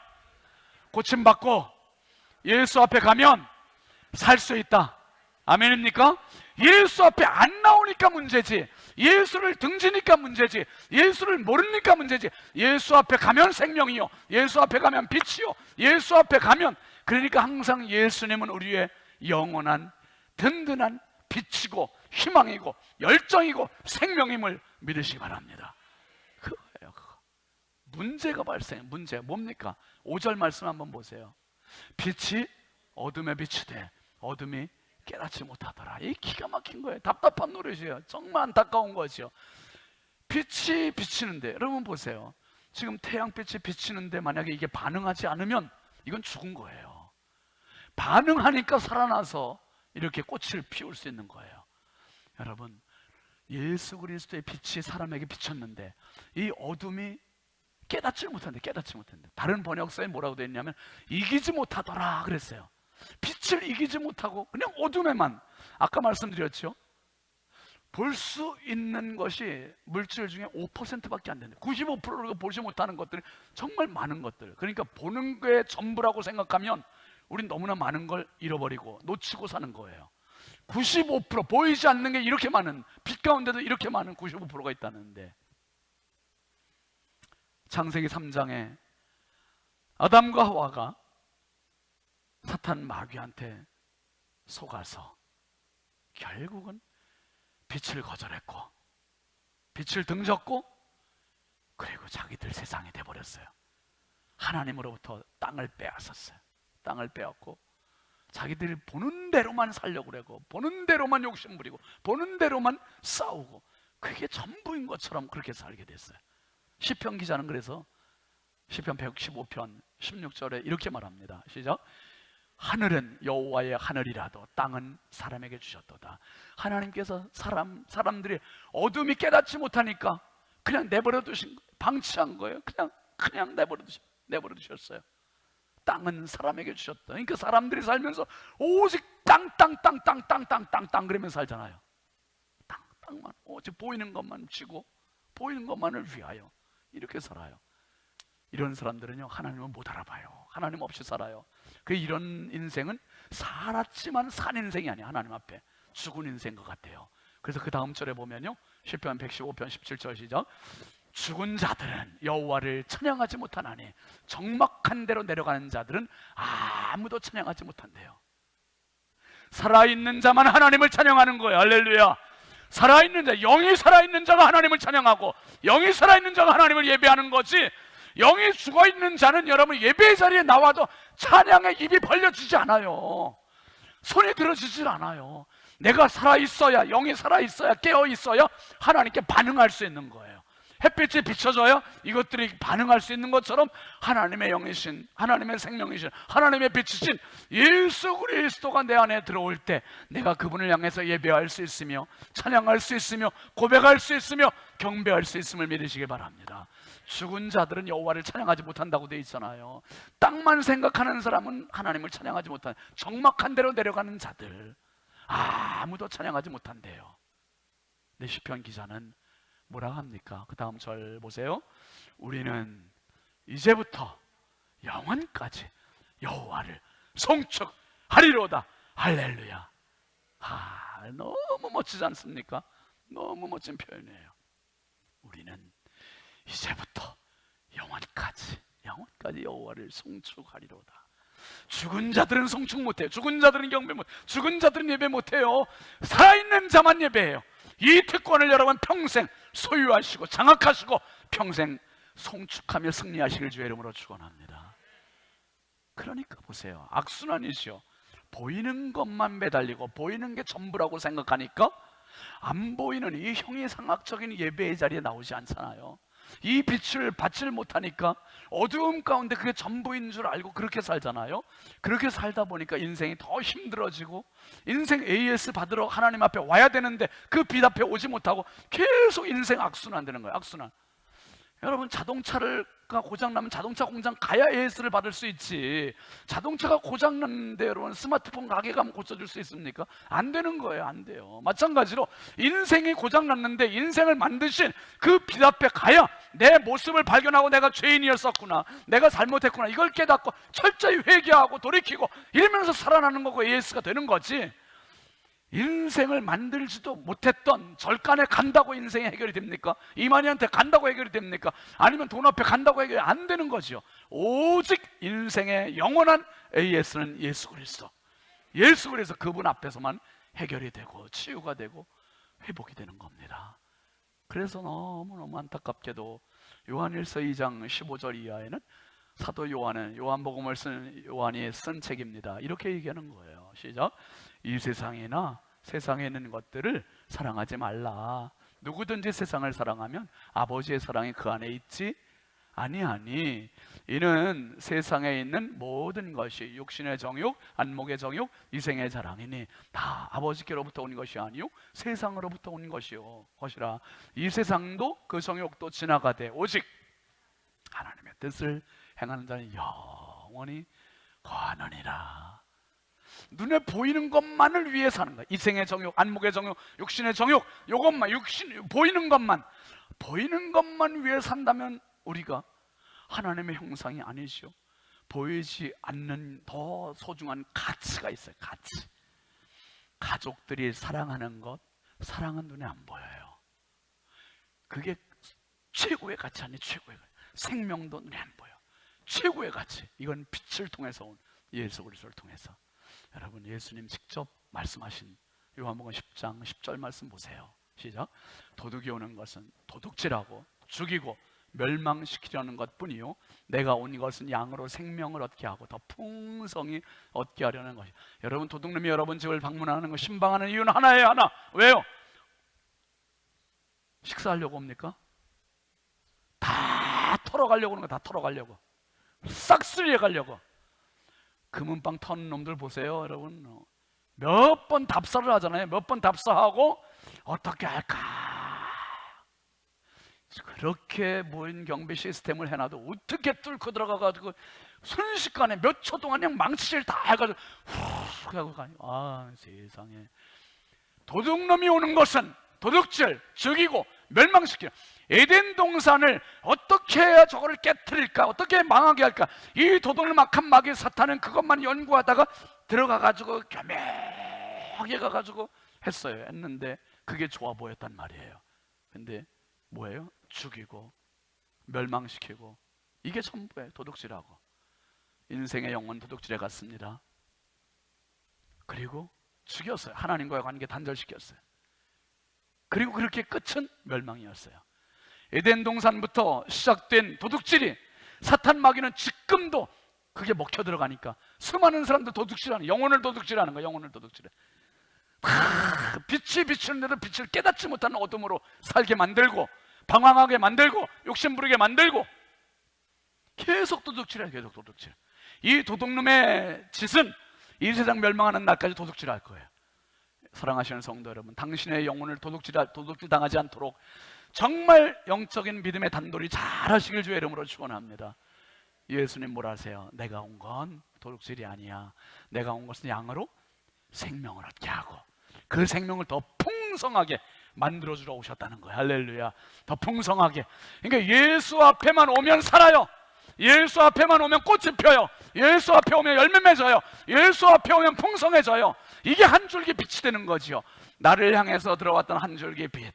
고침받고 예수 앞에 가면 살 수 있다. 아멘입니까? 예수 앞에 안 나오니까 문제지, 예수를 등지니까 문제지, 예수를 모르니까 문제지. 예수 앞에 가면 생명이요, 예수 앞에 가면 빛이요, 예수 앞에 가면, 그러니까 항상 예수님은 우리의 영원한 든든한 빛이고 희망이고 열정이고 생명임을 믿으시기 바랍니다. 그거예요, 그거. 문제가 발생해. 문제가 뭡니까? 5절 말씀 한번 보세요. 빛이 어둠에 빛이 돼 어둠이 깨닫지 못하더라. 이 기가 막힌 거예요. 답답한 노릇이에요. 정말 안타까운 거죠. 빛이 비치는데, 여러분 보세요. 지금 태양빛이 비치는데 만약에 이게 반응하지 않으면 이건 죽은 거예요. 반응하니까 살아나서 이렇게 꽃을 피울 수 있는 거예요. 여러분, 예수 그리스도의 빛이 사람에게 비쳤는데 이 어둠이 깨닫지 못한대. 다른 번역서에 뭐라고 되어 있냐면 이기지 못하더라 그랬어요. 빛을 이기지 못하고 그냥 어둠에만. 아까 말씀드렸죠, 볼 수 있는 것이 물질 중에 5%밖에 안 된다. 95%가 보지 못하는 것들이 정말 많은 것들. 그러니까 보는 게 전부라고 생각하면 우린 너무나 많은 걸 잃어버리고 놓치고 사는 거예요. 95% 보이지 않는 게 이렇게 많은, 빛 가운데도 이렇게 많은 95%가 있다는데, 창세기 3장에 아담과 하와가 사탄 마귀한테 속아서 결국은 빛을 거절했고 빛을 등졌고, 그리고 자기들 세상이 돼버렸어요. 하나님으로부터 땅을 빼앗았어요. 땅을 빼앗고 자기들이 보는 대로만 살려고 그러고, 보는 대로만 욕심 부리고, 보는 대로만 싸우고, 그게 전부인 것처럼 그렇게 살게 됐어요. 시편 기자는 그래서 시편 115편 16절에 이렇게 말합니다. 시작. 하늘은 여호와의 하늘이라도 땅은 사람에게 주셨도다. 하나님께서 사람들이 어둠이 깨닫지 못하니까 그냥 내버려 두신 거예요. 방치한 거예요. 그냥 내버려 두셨어요. 땅은 사람에게 주셨다. 그러니까 사람들이 살면서 오직 땅 그러면서 살잖아요. 땅만, 오직 보이는 것만 쥐고 보이는 것만을 위하여 이렇게 살아요. 이런 사람들은요, 하나님을 못 알아봐요. 하나님 없이 살아요. 그 이런 인생은 살았지만 산 인생이 아니야. 하나님 앞에 죽은 인생인 것 같아요. 그래서 그 다음 절에 보면요, 시편 115편 17절 시작. 죽은 자들은 여호와를 찬양하지 못하나니 적막한 데로 내려가는 자들은 아무도 찬양하지 못한대요. 살아있는 자만 하나님을 찬양하는 거예요. 할렐루야. 살아있는 자, 영이 살아있는 자가 하나님을 찬양하고 영이 살아있는 자가 하나님을 예배하는 거지, 영이 죽어있는 자는 여러분 예배 자리에 나와도 찬양의 입이 벌려지지 않아요. 손이 들어지질 않아요. 내가 살아있어야, 영이 살아있어야, 깨어있어야 하나님께 반응할 수 있는 거예요. 햇빛이 비춰져야 이것들이 반응할 수 있는 것처럼 하나님의 영이신, 하나님의 생명이신, 하나님의 빛이신 예수 그리스도가 내 안에 들어올 때 내가 그분을 향해서 예배할 수 있으며 찬양할 수 있으며 고백할 수 있으며 경배할 수 있음을 믿으시기 바랍니다. 죽은 자들은 여호와를 찬양하지 못한다고 되어 있잖아요. 땅만 생각하는 사람은 하나님을 찬양하지 못한, 적막한 데로 내려가는 자들 아무도 찬양하지 못한대요. 내 시편 기자는 뭐라 합니까? 그 다음 절 보세요. 우리는 이제부터 영원까지 여호와를 송축하리로다. 할렐루야. 너무 멋지지 않습니까? 너무 멋진 표현이에요. 우리는 이제부터 영원까지 여호와를 송축하리로다. 죽은 자들은 송축 못해요. 죽은 자들은 경배 못해요. 죽은 자들은 예배 못해요. 살아있는 자만 예배해요. 이 특권을 여러분 평생 소유하시고 장악하시고 평생 송축하며 승리하시길 주의 이름으로 축원합니다. 그러니까 보세요, 악순환이죠. 보이는 것만 매달리고 보이는 게 전부라고 생각하니까 안 보이는 이 형이상학적인 예배의 자리에 나오지 않잖아요. 이 빛을 받지를 못하니까 어두움 가운데 그게 전부인 줄 알고 그렇게 살잖아요. 그렇게 살다 보니까 인생이 더 힘들어지고, 인생 AS 받으러 하나님 앞에 와야 되는데 그 빛 앞에 오지 못하고 계속 인생 악순환 되는 거예요. 악순환. 여러분, 자동차가 고장나면 자동차 공장 가야 AS를 받을 수 있지, 자동차가 고장났는데 여러분 스마트폰 가게 가면 고쳐줄 수 있습니까? 안 되는 거예요. 안 돼요. 마찬가지로 인생이 고장났는데 인생을 만드신 그 빛 앞에 가야 내 모습을 발견하고 내가 죄인이었었구나, 내가 잘못했구나, 이걸 깨닫고 철저히 회개하고 돌이키고 이러면서 살아나는 거고 예수가 되는 거지. 인생을 만들지도 못했던 절간에 간다고 인생이 해결이 됩니까? 이만희한테 간다고 해결이 됩니까? 아니면 돈 앞에 간다고 해결이 안 되는 거죠. 오직 인생의 영원한 AS는 예수 그리스도. 예수 그리스도 그분 앞에서만 해결이 되고 치유가 되고 회복이 되는 겁니다. 그래서 너무너무 안타깝게도 요한일서 2장 15절 이하에는 사도 요한은, 요한복음을 쓴 요한이 쓴 책입니다. 이렇게 얘기하는 거예요. 시작. 이 세상이나 세상에 있는 것들을 사랑하지 말라. 누구든지 세상을 사랑하면 아버지의 사랑이 그 안에 있지 아니하니, 이는 세상에 있는 모든 것이 육신의 정욕, 안목의 정욕, 이생의 자랑이니 다 아버지께로부터 온 것이 아니요 세상으로부터 온 것이라. 이 세상도 그 정욕도 지나가되 오직 하나님의 뜻을 행하는 자는 영원히 거하느니라. 눈에 보이는 것만을 위해 사는 거야. 이생의 정욕, 안목의 정욕, 육신의 정욕, 요것만, 보이는 것만 위해 산다면 우리가 하나님의 형상이 아니죠. 보이지 않는 더 소중한 가치가 있어요. 가치. 가족들이 사랑하는 것, 사랑은 눈에 안 보여요. 그게 최고의 가치 아니 최고의 가치. 생명도 눈에 안 보여. 최고의 가치. 이건 빛을 통해서 온 예수 그리스도를 통해서. 여러분, 예수님 직접 말씀하신 요한복음 10장 10절 말씀 보세요. 시작. 도둑이 오는 것은 도둑질하고 죽이고 멸망시키려는 것뿐이요 내가 온 것은 양으로 생명을 얻게 하고 더 풍성히 얻게 하려는 것이. 여러분, 도둑놈이 여러분 집을 방문하는 거, 신방하는 이유는 하나예요. 하나. 왜요? 식사하려고 옵니까? 다 털어가려고 하는 거. 다 털어가려고, 싹쓸이해 가려고. 금은방 터는 놈들 보세요. 여러분, 몇 번 답사를 하잖아요. 몇 번 답사하고 어떻게 할까, 그렇게 모인 경비 시스템을 해놔도 어떻게 뚫고 들어가가지고 순식간에 몇 초 동안 그냥 망치질 다 해가지고 후 하고 가니. 아, 세상에. 도둑놈이 오는 것은 도둑질, 죽이고 멸망시키는. 에덴 동산을 어떻게 해야 저거를 깨트릴까, 어떻게 망하게 할까, 이 도둑을 막한 마귀 사탄은 그것만 연구하다가 들어가가지고 겸하게 가가지고 했는데 그게 좋아 보였단 말이에요. 근데 뭐예요? 죽이고 멸망시키고, 이게 전부예요. 도둑질하고. 인생의 영혼 도둑질에 갔습니다. 그리고 죽였어요. 하나님과의 관계 단절시켰어요. 그리고 그렇게 끝은 멸망이었어요. 에덴 동산부터 시작된 도둑질이, 사탄 마귀는 지금도 그게 먹혀 들어가니까 수많은 사람들 도둑질하는, 영혼을 도둑질하는 거야. 영혼을 도둑질해. 빛이 비추는데도 빛을 깨닫지 못하는 어둠으로 살게 만들고, 방황하게 만들고, 욕심 부리게 만들고, 계속 도둑질해. 계속 도둑질. 이 도둑놈의 짓은 이 세상 멸망하는 날까지 도둑질할 거예요. 사랑하시는 성도 여러분, 당신의 영혼을 도둑질 당하지 않도록 정말 영적인 믿음의 단돌이 잘 하시길 주의 이름으로 축원합니다. 예수님 뭐라 하세요? 내가 온 건 도둑질이 아니야. 내가 온 것은 양으로 생명을 얻게 하고 그 생명을 더 풍성하게 만들어주러 오셨다는 거예요. 할렐루야. 더 풍성하게. 그러니까 예수 앞에만 오면 살아요. 예수 앞에만 오면 꽃이 펴요. 예수 앞에 오면 열매 맺어요. 예수 앞에 오면 풍성해져요. 이게 한 줄기 빛이 되는 거지요. 나를 향해서 들어왔던 한 줄기 빛.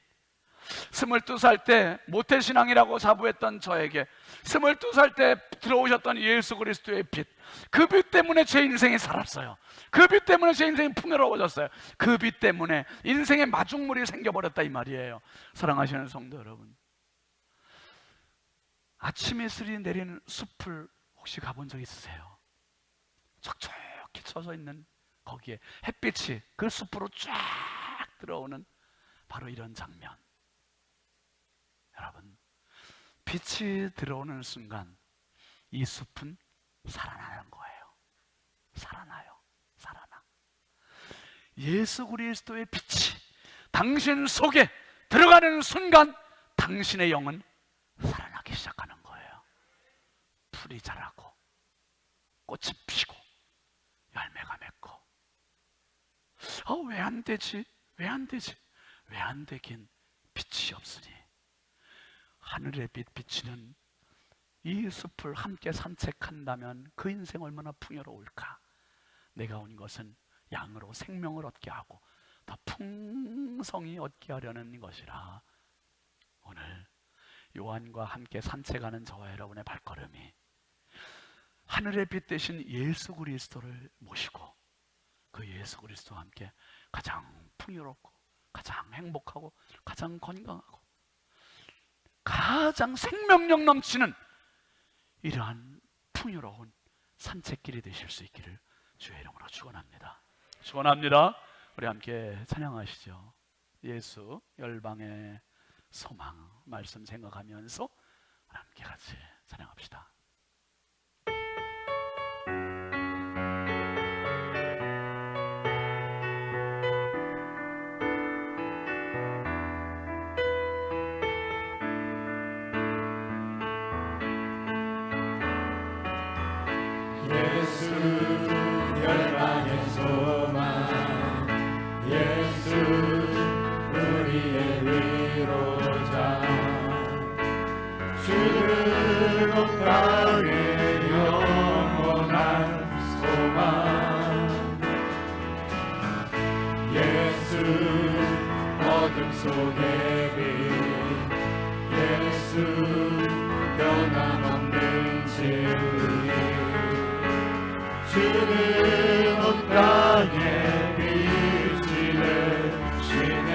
22살 때 모태신앙이라고 자부했던 저에게 22살 때 들어오셨던 예수 그리스도의 빛, 그 빛 때문에 제 인생이 살았어요. 그 빛 때문에 제 인생이 풍요로워졌어요. 그 빛 때문에 인생의 마중물이 생겨버렸다, 이 말이에요. 사랑하시는 성도 여러분, 아침 이슬이 내리는 숲을 혹시 가본 적 있으세요? 촉촉히 쳐져 있는 거기에 햇빛이 그 숲으로 쫙 들어오는 바로 이런 장면. 여러분, 빛이 들어오는 순간 이 숲은 살아나는 거예요. 살아나요. 살아나. 예수 그리스도의 빛이 당신 속에 들어가는 순간 당신의 영은 살아나기 시작하는 거예요. 풀이 자라고 꽃이 피고 열매가 맺고. 왜 안 되지? 왜 안 되지? 왜 안 되긴? 빛이 없으니. 하늘의 빛 비치는 이 숲을 함께 산책한다면 그 인생 얼마나 풍요로울까. 내가 온 것은 양으로 생명을 얻게 하고 더 풍성히 얻게 하려는 것이라. 오늘 요한과 함께 산책하는 저와 여러분의 발걸음이 하늘의 빛 대신 예수 그리스도를 모시고 그 예수 그리스도와 함께 가장 풍요롭고 가장 행복하고 가장 건강하고 가장 생명력 넘치는 이러한 풍요로운 산책길이 되실 수 있기를 주의 이름으로 축원합니다. 축원합니다. 우리 함께 찬양하시죠. 예수 열방의 소망 말씀 생각하면서 함께 같이 찬양합시다. 예수 열방의 소망 예수 우리의 위로자 주는 온 땅의 영원한 소망 예수 어둠 속의 빛 예수 변함없는 진리 주는 온 땅에 빛이 되시네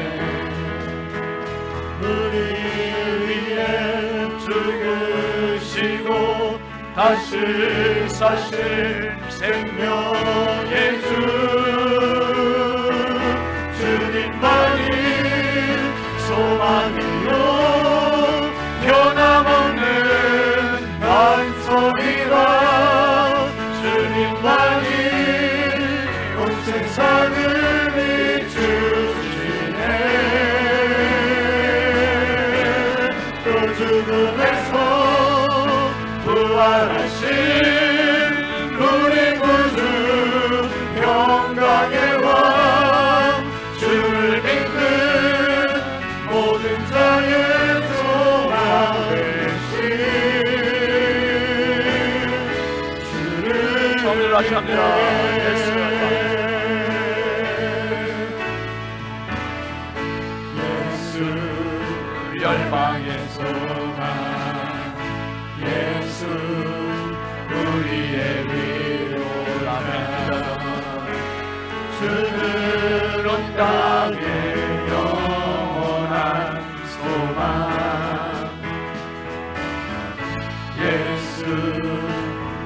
우리 위해 죽으시고 다시 사신 생명의 주 주님만이 소망이요 변함없는 반석이라 주님만이 온 세상을 비추시네 또 죽음에서 부활하신 우리 구주 평강의 왕 주를 믿는 모든 자의 소망 되신 다시 합니다. 예수 열방의 소망 예수 우리의 위로자 주는 온 땅의 영원한 소망 예수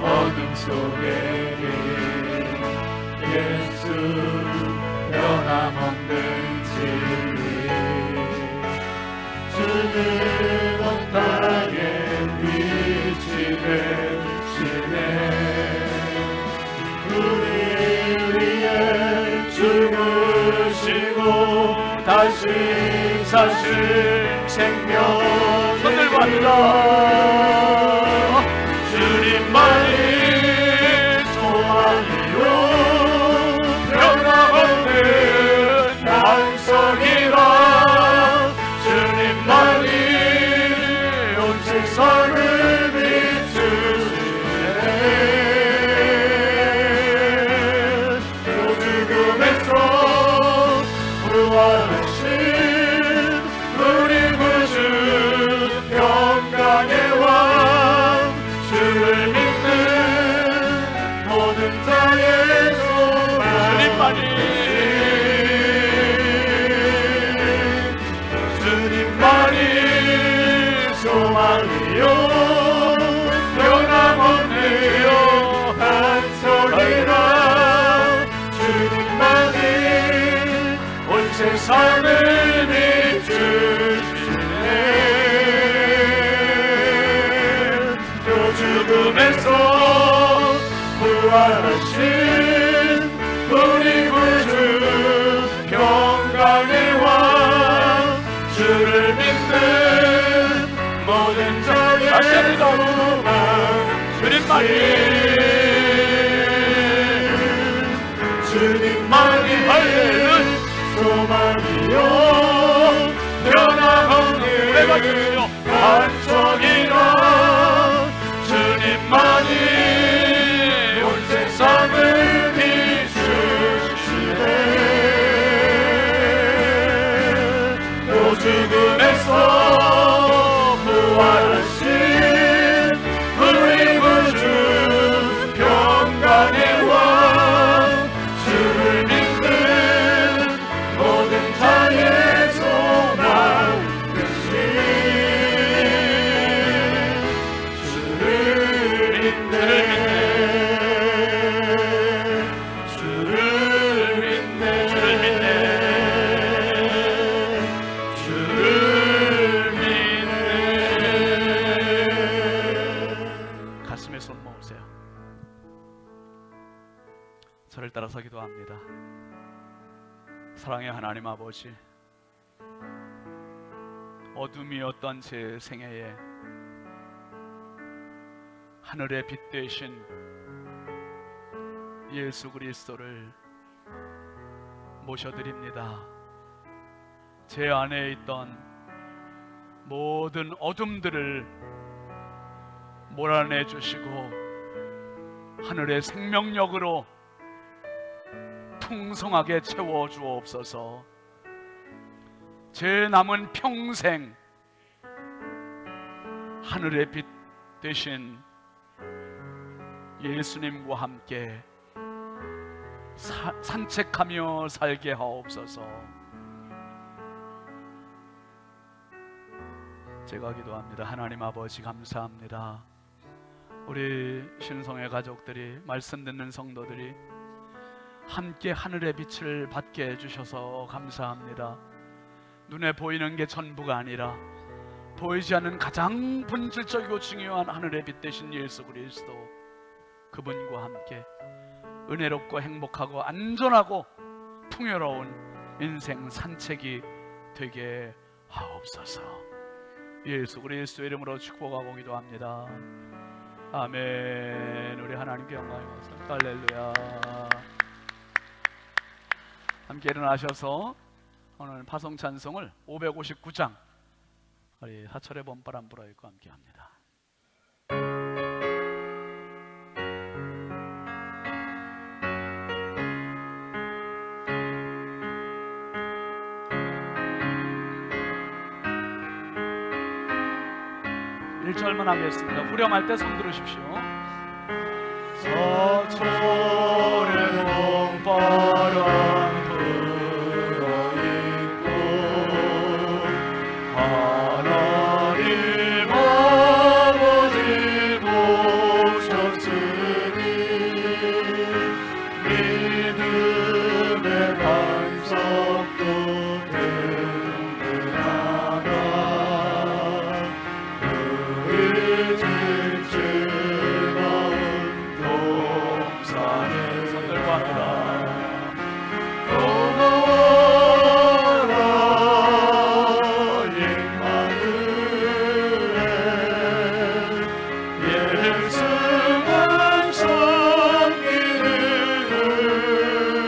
어둠 속에 예수 변함없는 진리 주는 온 땅에 빛이 되시네 우리 위해 죽으시고 다시 사실 생명 손들고 합니다. 주님만이 소망이요 변함없는 반석이라 주님만이 온 세상을 비추시네 또 죽음에서 부활하신 우리 구주 평강의 왕 주를 믿는 모든 자의 소망 주님만이 소망이요 변함없는 반석이라 주님만이 온 세상을 비추시네 또 죽음에서 부활하신 우리 구주 평강의 왕 주를 믿는 모든 자의 소망 주님만이 소망이요 변함없는 반석이라 주님만이 온 세상을 비추시네. 또 죽음에서 부활하신 우리 구주 평강의 왕 주를 믿는 모든 자의 소망 되신 주를 믿네. 주를 믿네. 주를 믿네. 주를 믿네. 가슴에 손 모으세요. 저를 따라서 기도합니다. 사랑의 하나님 아버지, 어둠이었던 제 생애에 하늘의 빛 되신 예수 그리스도를 모셔드립니다. 제 안에 있던 모든 어둠들을 몰아내 주시고 하늘의 생명력으로 풍성하게 채워 주옵소서. 제 남은 평생 하늘의 빛 되신 예수님과 함께 산책하며 살게 하옵소서. 제가 기도합니다. 하나님 아버지 감사합니다. 우리 신성의 가족들이, 말씀 듣는 성도들이 함께 하늘의 빛을 받게 해주셔서 감사합니다. 눈에 보이는 게 전부가 아니라 보이지 않는 가장 본질적이고 중요한 하늘의 빛 되신 예수 그리스도, 그분과 함께 은혜롭고 행복하고 안전하고 풍요로운 인생 산책이 되게 하옵소서. 예수 그리스도의 이름으로 축복하고 기도합니다. 아멘. 우리 하나님께 영광이 받습니다. 할렐루야. 함께 일어나셔서 오늘 파송 찬송을 559장 우리 하철의 봄바람 불어 있고 함께 합니다. 1절만 하겠습니다. 후렴할 때 손 들으십시오. 서철의 봄바람 불어있고 하나님 아버지 모셨으니 믿음의 반석도 든든하다. 그의 즐거운 동산에 손들고 합니다. 고마워라 임마누엘 예수만 섬기는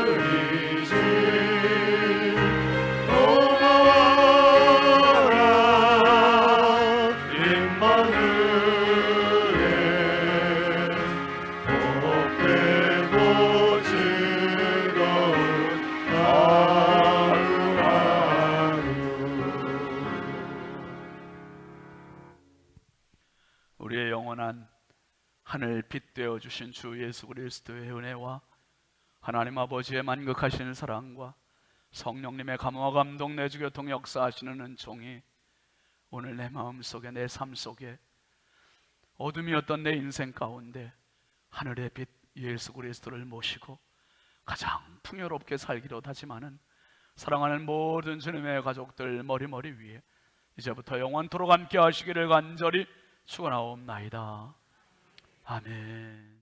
우리 주 고마워라 임마누엘 복되고 즐거운 하루하루. 우리의 영원한 하늘 빛 되어 주신 주 예수 그리스도의 은혜와 하나님 아버지의 만극하시는 사랑과 성령님의 감화와 감동 내주 교통 역사하시는 은총이 오늘 내 마음속에, 내 삶 속에 어둠이었던 내 인생 가운데 하늘의 빛 예수 그리스도를 모시고 가장 풍요롭게 살기로 다짐하는 사랑하는 모든 주님의 가족들 머리머리 위에 이제부터 영원토록 함께 하시기를 간절히 축원하옵나이다. 아멘.